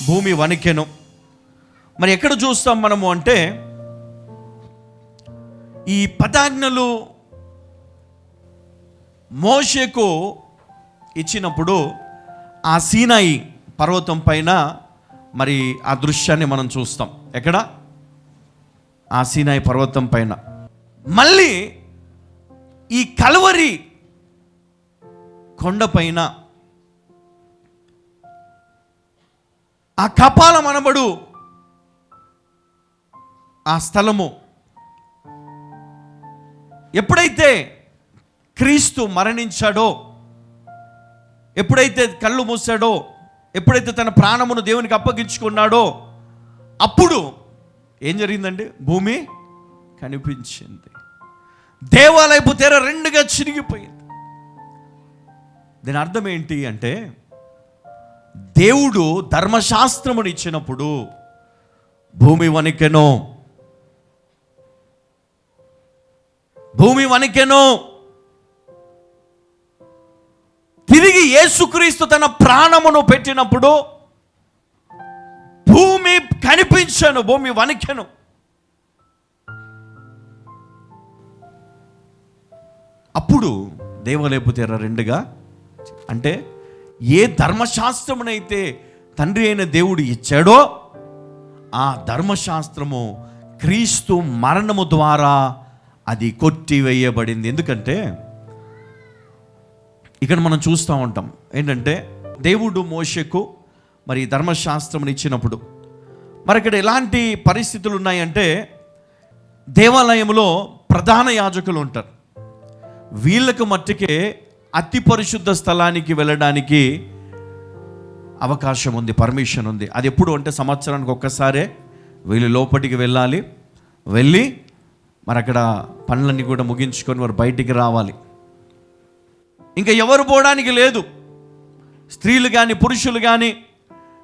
భూమి వణికెను. మరి ఎక్కడ చూస్తాం మనము అంటే, ఈ 10 ఆజ్ఞలు మోషేకు ఇచ్చినప్పుడు ఆ సీనాయి పర్వతం పైన మరి ఆ దృశ్యాన్ని మనం చూస్తాం. ఎక్కడ? ఆ సీనాయి పర్వతం పైన. మళ్ళీ ఈ కల్వరి కొండపైన ఆ కపాలం అనబడు ఆ స్థలము ఎప్పుడైతే క్రీస్తు మరణించాడో, ఎప్పుడైతే కళ్ళు మూసాడో, ఎప్పుడైతే తన ప్రాణమును దేవునికి అప్పగించుకున్నాడో, అప్పుడు ఏం జరిగిందండి? భూమి కనిపించింది. దేవాలయపు తెర 2గా చిరిగిపోయింది. దీని అర్థం ఏంటి అంటే, దేవుడు ధర్మశాస్త్రమును ఇచ్చినప్పుడు భూమి వణికెను, భూమి వణికెను. తిరిగి యేసుక్రీస్తు తన ప్రాణమును పెట్టినప్పుడు భూమి కనిపించను, భూమి వణికెను. అప్పుడు దేవాలయపు తెర 2గా, అంటే ఏ ధర్మశాస్త్రమునైతే తండ్రి అయిన దేవుడు ఇచ్చాడో ఆ ధర్మశాస్త్రము క్రీస్తు మరణము ద్వారా అది కొట్టివేయబడింది. ఎందుకంటే ఇక్కడ మనం చూస్తూ ఉంటాం ఏంటంటే, దేవుడు మోషేకు మరి ధర్మశాస్త్రమును ఇచ్చినప్పుడు మరి ఇక్కడ ఎలాంటి పరిస్థితులు ఉన్నాయంటే, దేవాలయంలో ప్రధాన యాజకులు ఉంటారు. వీళ్ళకు మట్టుకే అతి పరిశుద్ధ స్థలానికి వెళ్ళడానికి అవకాశం ఉంది, పర్మిషన్ ఉంది. అది ఎప్పుడు అంటే సంవత్సరానికి ఒక్కసారే వీళ్ళు లోపలికి వెళ్ళాలి, వెళ్ళి మరి అక్కడ పనులన్నీ కూడా ముగించుకొని వారు బయటికి రావాలి. ఇంకా ఎవరు పోవడానికి లేదు. స్త్రీలు కానీ పురుషులు కానీ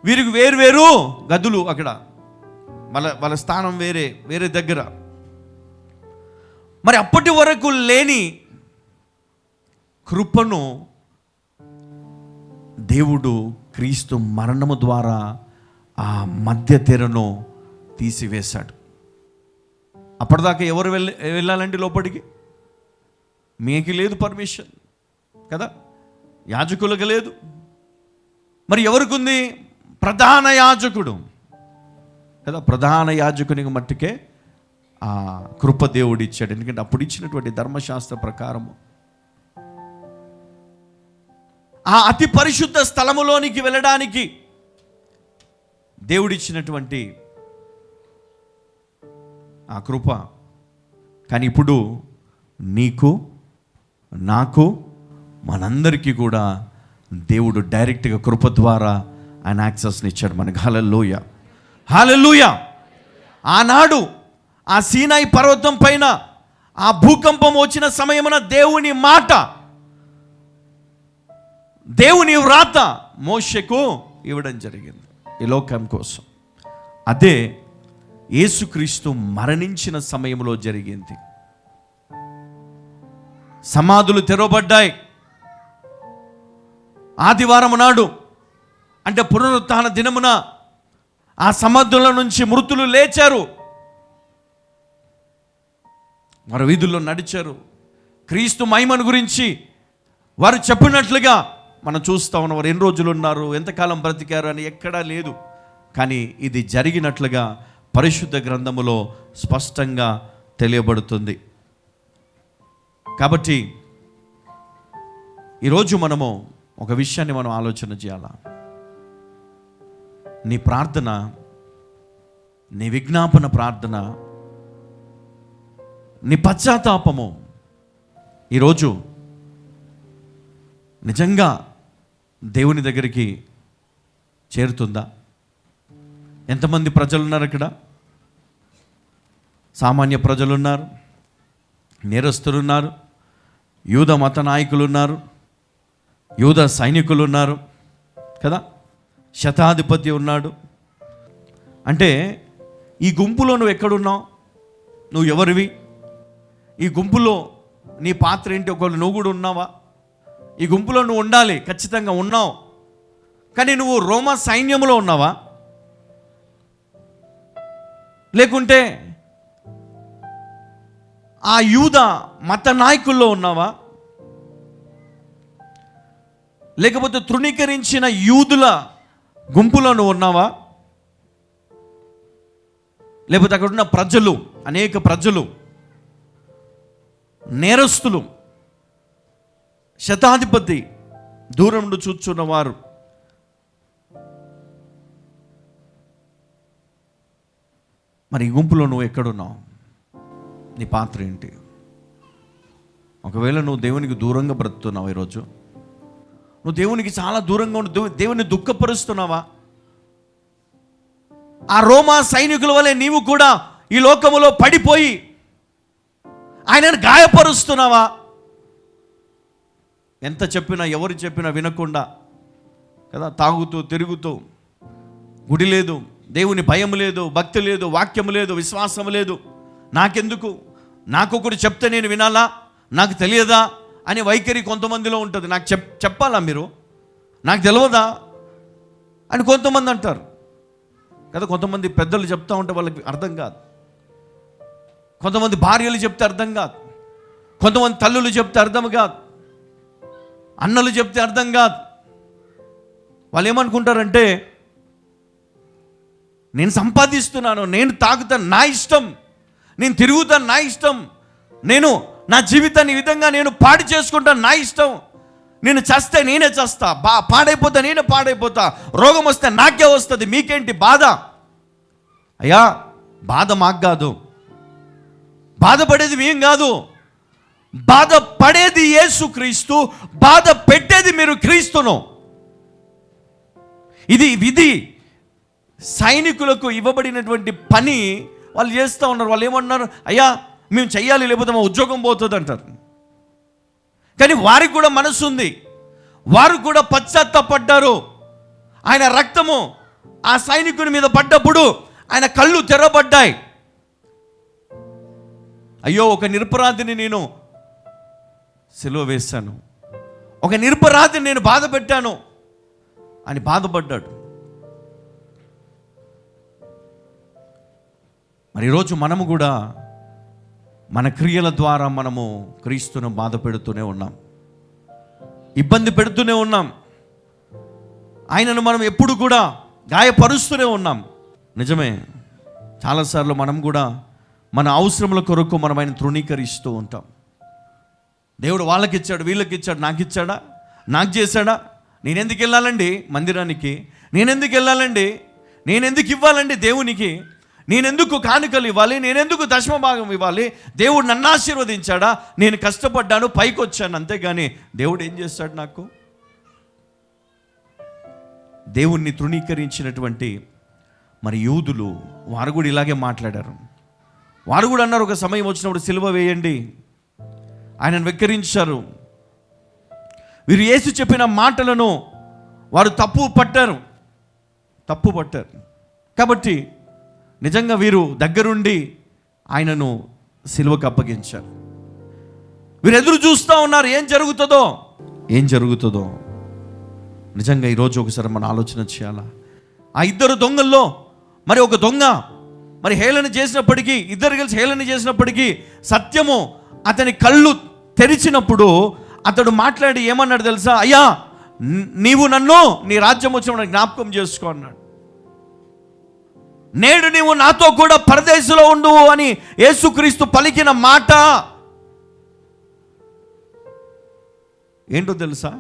వీరికి వేరు గదులు, అక్కడ వాళ్ళ స్థానం వేరే దగ్గర. మరి అప్పటి వరకు లేని కృపను దేవుడు క్రీస్తు మరణము ద్వారా ఆ మధ్య తెరను తీసివేశాడు. అప్పటిదాకా ఎవరు వెళ్ళాలండి లోపలికి? మీకు లేదు పర్మిషన్ కదా, యాజకులకు లేదు. మరి ఎవరికి ఉంది? ప్రధాన యాజకుడు కదా, ప్రధాన యాజకునికి మట్టుకే ఆ కృప దేవుడు ఇచ్చాడు. ఎందుకంటే అప్పుడు ఇచ్చినటువంటి ధర్మశాస్త్ర ప్రకారము ఆ అతి పరిశుద్ధ స్థలములోనికి వెళ్ళడానికి దేవుడిచ్చినటువంటి ఆ కృప. కానీ ఇప్పుడు నీకు నాకు మనందరికీ కూడా దేవుడు డైరెక్ట్గా కృప ద్వారా ఆయన యాక్సెస్ని ఇచ్చాడు మనకు. హల్లెలూయా, హల్లెలూయా. ఆనాడు ఆ సీనాయి పర్వతం పైన ఆ భూకంపం వచ్చిన సమయమున దేవుని మాట, దేవుని వ్రాత మోషేకు ఇవ్వడం జరిగింది ఈ లోకం కోసం. అదే యేసుక్రీస్తు మరణించిన సమయంలో జరిగింది. సమాధులు తెరవబడ్డాయి. ఆదివారం నాడు అంటే పునరుత్థాన దినమున ఆ సమాధుల నుంచి మృతులు లేచారు. వారు వీధుల్లో నడిచారు. క్రీస్తు మహిమను గురించి వారు చెప్పినట్లుగా మనం చూస్తూ ఉన్నాం. వారు ఎన్ని రోజులు ఉన్నారు, ఎంతకాలం బ్రతికారు అని ఎక్కడా లేదు. కానీ ఇది జరిగినట్లుగా పరిశుద్ధ గ్రంథములో స్పష్టంగా తెలియబడుతుంది. కాబట్టి ఈరోజు మనము ఒక విషయాన్ని మనం ఆలోచన చేయాలా. నీ ప్రార్థన, నీ విజ్ఞాపన ప్రార్థన, నీ పశ్చాత్తాపము ఈరోజు నిజంగా దేవుని దగ్గరికి చేరుతుందా? ఎంతమంది ప్రజలు ఉన్నారు అక్కడ? సామాన్య ప్రజలు ఉన్నారు, నేరస్తులు ఉన్నారు, యూద మత నాయకులు ఉన్నారు, యూద సైనికులు ఉన్నారు కదా, శతాధిపతి ఉన్నాడు. అంటే ఈ గుంపులో నువ్వు ఎక్కడున్నావు? నువ్వు ఎవరివి? ఈ గుంపులో నీ పాత్ర ఏంటి? ఒకవేళ నువ్వు కూడా ఉన్నావా? ఈ గుంపులో నువ్వు ఉండాలి, ఖచ్చితంగా ఉన్నావు. కానీ నువ్వు రోమా సైన్యంలో ఉన్నావా? లేకుంటే ఆ యూద మత నాయకుల్లో ఉన్నావా? లేకపోతే తృణీకరించిన యూదుల గుంపులో నువ్వు ఉన్నావా? లేకపోతే అక్కడ ఉన్న ప్రజలు, అనేక ప్రజలు, నేరస్తులు, శతాధిపతి, దూరం నుండి చూచున్నవారు, మరి ఈ గుంపులో నువ్వు ఎక్కడున్నావు? నీ పాత్ర ఏంటి? ఒకవేళ నువ్వు దేవునికి దూరంగా బ్రతుకుతున్నావు, ఈరోజు నువ్వు దేవునికి చాలా దూరంగా ఉండి దేవుని దుఃఖపరుస్తున్నావా? ఆ రోమా సైనికుల వలె నీవు కూడా ఈ లోకములో పడిపోయి ఆయనను గాయపరుస్తున్నావా? ఎంత చెప్పినా, ఎవరు చెప్పినా వినకుండా కదా, తాగుతూ తిరుగుతూ, గుడి లేదు, దేవుని భయం లేదు, భక్తి లేదు, వాక్యం లేదు, విశ్వాసం లేదు, నాకెందుకు, నాకొకరు చెప్తే నేను వినాలా, నాకు తెలియదా అనే వైఖరి కొంతమందిలో ఉంటుంది. నాకు చెప్పాలా మీరు, నాకు తెలియదా అని కొంతమంది అంటారు కదా. కొంతమంది పెద్దలు చెప్తా ఉంటే వాళ్ళకి అర్థం కాదు, కొంతమంది భార్యలు చెప్తే అర్థం కాదు, కొంతమంది తల్లులు చెప్తే అర్థం కాదు, అన్నలు చెప్తే అర్థం కాదు. వాళ్ళు ఏమనుకుంటారంటే, నేను సంపాదిస్తున్నాను, నేను తాగుతాను నా ఇష్టం, నేను తిరుగుతాను నా ఇష్టం, నేను నా జీవితాన్ని ఈ విధంగా నేను పాడు చేసుకుంటాను నా ఇష్టం, నేను చస్తే నేనే చస్తా, పాడైపోతా నేనే పాడైపోతా, రోగం వస్తే నాకే వస్తుంది, మీకేంటి బాధ? అయ్యా, బాధ మాకు కాదు, బాధపడేది మేం కాదు, బాధపడేది యేసు క్రీస్తు, బాధ పెట్టేది మీరు క్రీస్తును. ఇది విధి. సైనికులకు ఇవ్వబడినటువంటి పని వాళ్ళు చేస్తూ ఉన్నారు. వాళ్ళు ఏమన్నారు? అయ్యా మేము చెయ్యాలి, లేకపోతే మా ఉద్యోగం పోతుంది అంటారు. కానీ వారికి కూడా మనసు ఉంది, వారు కూడా పశ్చాత్తాపడ్డారు. ఆయన రక్తము ఆ సైనికుని మీద పడ్డప్పుడు ఆయన కళ్ళు తెరబడ్డాయి. అయ్యో, ఒక నిరపరాధిని నేను సిలువ వేశాను, ఒక నిరపరాధిని నేను బాధ పెట్టాను అని బాధపడ్డాడు. మరి ఈరోజు మనము కూడా మన క్రియల ద్వారా మనము క్రీస్తును బాధ పెడుతూనే ఉన్నాం, ఇబ్బంది పెడుతూనే ఉన్నాం, ఆయనను మనం ఎప్పుడు కూడా గాయపరుస్తూనే ఉన్నాం. నిజమే, చాలాసార్లు మనం కూడా మన అవసరముల కొరకు మనం ఆయన తృణీకరిస్తూ ఉంటాం. దేవుడు వాళ్ళకి ఇచ్చాడు, వీళ్ళకి ఇచ్చాడు, నాకు ఇచ్చాడా, నాకు చేశాడా, నేనెందుకు వెళ్ళాలండి మందిరానికి, నేనెందుకు వెళ్ళాలండి, నేనెందుకు ఇవ్వాలండి దేవునికి, నేనెందుకు కానుకలు ఇవ్వాలి, నేనెందుకు దశమ భాగం ఇవ్వాలి, దేవుడు నన్ను ఆశీర్వదించాడా, నేను కష్టపడ్డాను పైకి వచ్చాను, అంతేగాని దేవుడు ఏం చేస్తాడు నాకు? దేవుణ్ణి తృణీకరించినటువంటి మరి యూదులు వారు కూడా ఇలాగే మాట్లాడారు. వారు కూడా అన్నారు, ఒక సమయం వచ్చినప్పుడు సిలువ వేయండి, ఆయనను వెక్కిరించారు. వీరు యేసు చెప్పిన మాటలను వారు తప్పు పట్టారు. కాబట్టి నిజంగా వీరు దగ్గరుండి ఆయనను సిలువకు అప్పగించారు. వీరు ఎదురు చూస్తూ ఉన్నారు, ఏం జరుగుతుందో. నిజంగా ఈరోజు ఒకసారి మనం ఆలోచన చేయాలా? ఆ ఇద్దరు దొంగల్లో మరి ఒక దొంగ మరి హేళన చేసినప్పటికీ, ఇద్దరు కలిసి హేళన చేసినప్పటికీ సత్యము అతని కళ్ళు తెరిచినప్పుడు అతడు మాట్లాడి ఏమన్నాడు తెలుసా? అయ్యా, నీవు నన్ను నీ రాజ్యం వచ్చినప్పుడు జ్ఞాపకం చేసుకో అన్నాడు. నేడు నీవు నాతో కూడా పరదేశంలో ఉండు అని యేసుక్రీస్తు పలికిన మాట ఏంటో తెలుసా?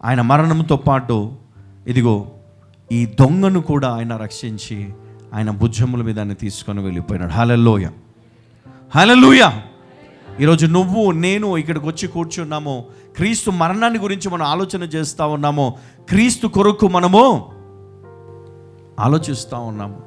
ఆయన మరణంతో పాటు ఇదిగో ఈ దొంగను కూడా ఆయన రక్షించి ఆయన భుజముల మీద ఆయన తీసుకొని వెళ్ళిపోయినాడు. హల్లెలూయా, హల్లెలూయా. ఈరోజు నువ్వు నేను ఇక్కడికి వచ్చి కూర్చున్నాము, క్రీస్తు మరణాన్ని గురించి మనం ఆలోచన చేస్తూ ఉన్నాము, క్రీస్తు కొరకు మనము ఆలోచిస్తూ ఉన్నాము.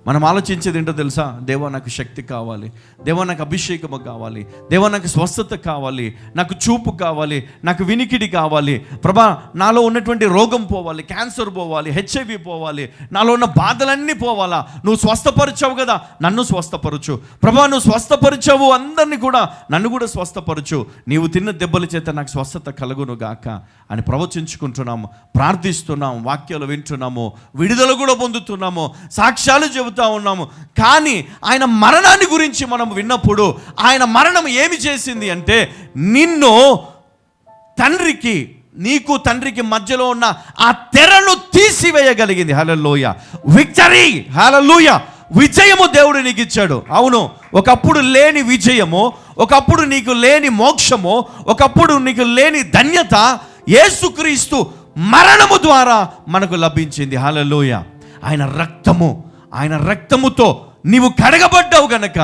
మనం ఆలోచించేది ఏంటో తెలుసా? దేవా నాకు శక్తి కావాలి, దేవా నాకు అభిషేకము కావాలి, దేవా నాకు స్వస్థత కావాలి, నాకు చూపు కావాలి, నాకు వినికిడి కావాలి, ప్రభా నాలో ఉన్నటువంటి రోగం పోవాలి, క్యాన్సర్ పోవాలి, హెచ్ఐవి పోవాలి, నాలో ఉన్న బాధలన్నీ పోవాలా. నువ్వు స్వస్థపరిచావు కదా, నన్ను స్వస్థపరచు ప్రభా, నువ్వు స్వస్థపరిచావు అందరినీ కూడా, నన్ను కూడా స్వస్థపరచు, నీవు తిన్న దెబ్బల చేత నాకు స్వస్థత కలుగును గాక అని ప్రవచించుకుంటున్నాము, ప్రార్థిస్తున్నాము, వాక్యాలు వింటున్నాము, విడుదల కూడా పొందుతున్నాము, సాక్ష్యాలు చెబుతున్నాము. చేయగలుగుతా ఉన్నాము. కానీ ఆయన మరణాన్ని గురించి మనం విన్నప్పుడు ఆయన మరణం ఏమి చేసింది అంటే నిన్ను నీకు తండ్రికి మధ్యలో ఉన్న ఆ తెరను తీసివేయగలిగింది. హల్లెలూయా, విక్టరీ, హల్లెలూయా. విజయము దేవుడు నీకు ఇచ్చాడు. అవును, ఒకప్పుడు లేని విజయము, ఒకప్పుడు నీకు లేని మోక్షము, ఒకప్పుడు నీకు లేని ధన్యత యేసుక్రీస్తు మరణము ద్వారా మనకు లభించింది. హల్లెలూయా. ఆయన రక్తముతో నీవు కడగబడ్డావు గనక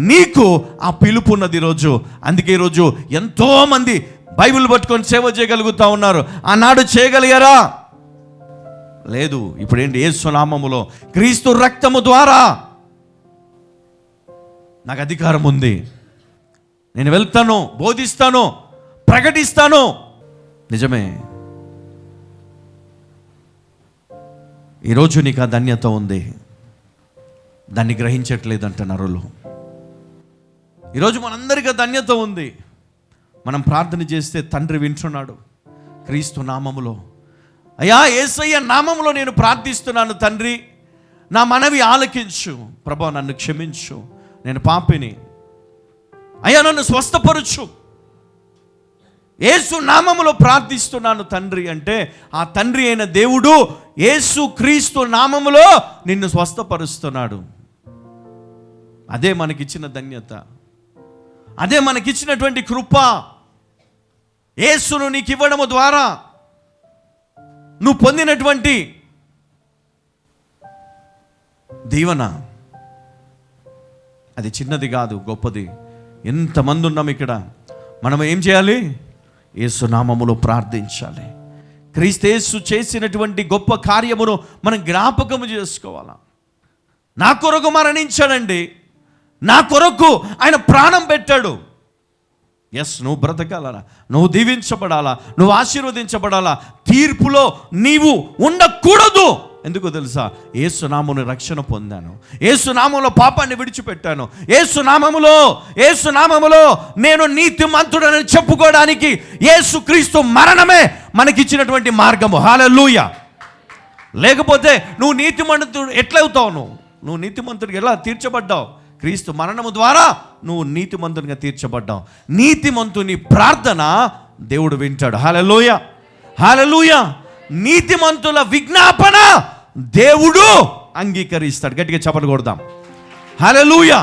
నీకు ఆ పిలుపున్నది ఈరోజు. అందుకే ఈరోజు ఎంతోమంది బైబిల్ పట్టుకొని సేవ చేయగలుగుతా ఉన్నారు. ఆనాడు చేయగలిగారా? లేదు. ఇప్పుడు ఏంటి? యేసు నామములో, క్రీస్తు రక్తము ద్వారా నాకు అధికారం ఉంది. నేను వెళ్తాను, బోధిస్తాను, ప్రకటిస్తాను. నిజమే, ఈరోజు నీకు ఆ ధన్యత ఉంది. దాన్ని గ్రహించట్లేదంట నరులు. ఈరోజు మనందరికీ ధన్యత ఉంది. మనం ప్రార్థన చేస్తే తండ్రి వింటున్నాడు. క్రీస్తు నామములో, అయ్యా యేసయ్య నామములో నేను ప్రార్థిస్తున్నాను తండ్రి, నా మనవి ఆలకించు. ప్రభువా నన్ను క్షమించు, నేను పాపిని. అయ్యా నన్ను స్వస్థపరచు. యేసు నామములో ప్రార్థిస్తున్నాను తండ్రి అంటే ఆ తండ్రి అయిన దేవుడు యేసు క్రీస్తు నామములో నిన్ను స్వస్థపరుస్తున్నాడు. అదే మనకిచ్చిన ధన్యత, అదే మనకిచ్చినటువంటి కృప. యేసును నీకు ఇవ్వడము ద్వారా నువ్వు పొందినటువంటి దీవెన అది చిన్నది కాదు, గొప్పది. ఎంతమంది ఉన్నాం ఇక్కడ. మనం ఏం చేయాలి? యేసు నామములో ప్రార్థించాలి. క్రీస్తు యేసు చేసినటువంటి గొప్ప కార్యమును మనం జ్ఞాపకము చేసుకోవాలా. నా కొరకు మరణించాడండి, నా కొరకు ఆయన ప్రాణం పెట్టాడు. ఎస్, నువ్వు బ్రతకాలా, నువ్వు దీవించబడాలా, నువ్వు ఆశీర్వదించబడాలా. తీర్పులో నీవు ఉండకూడదు. ఎందుకో తెలుసా? యేసు నామమున రక్షణ పొందాను, యేసు నామములో పాపాన్ని విడిచిపెట్టాను, యేసు నామములో నేను నీతిమంతుడని చెప్పుకోవడానికి యేసుక్రీస్తు మరణమే మనకిచ్చినటువంటి మార్గము. హల్లెలూయా. లేకపోతే నువ్వు నీతిమంతుడు ఎట్లవుతావు? నువ్వు నీతిమంతుడికి ఎలా తీర్చబడ్డావు? క్రీస్తు మరణము ద్వారా నువ్వు నీతిమంతునిగా తీర్చబడ్డావు. నీతిమంతుని ప్రార్థన దేవుడు వింటాడు. హల్లెలూయా, హల్లెలూయా. నీతిమంతుల విజ్ఞాపన దేవుడు అంగీకరిస్తాడు. గట్టిగా చప్పట్లు కొడదాం. హల్లెలూయా.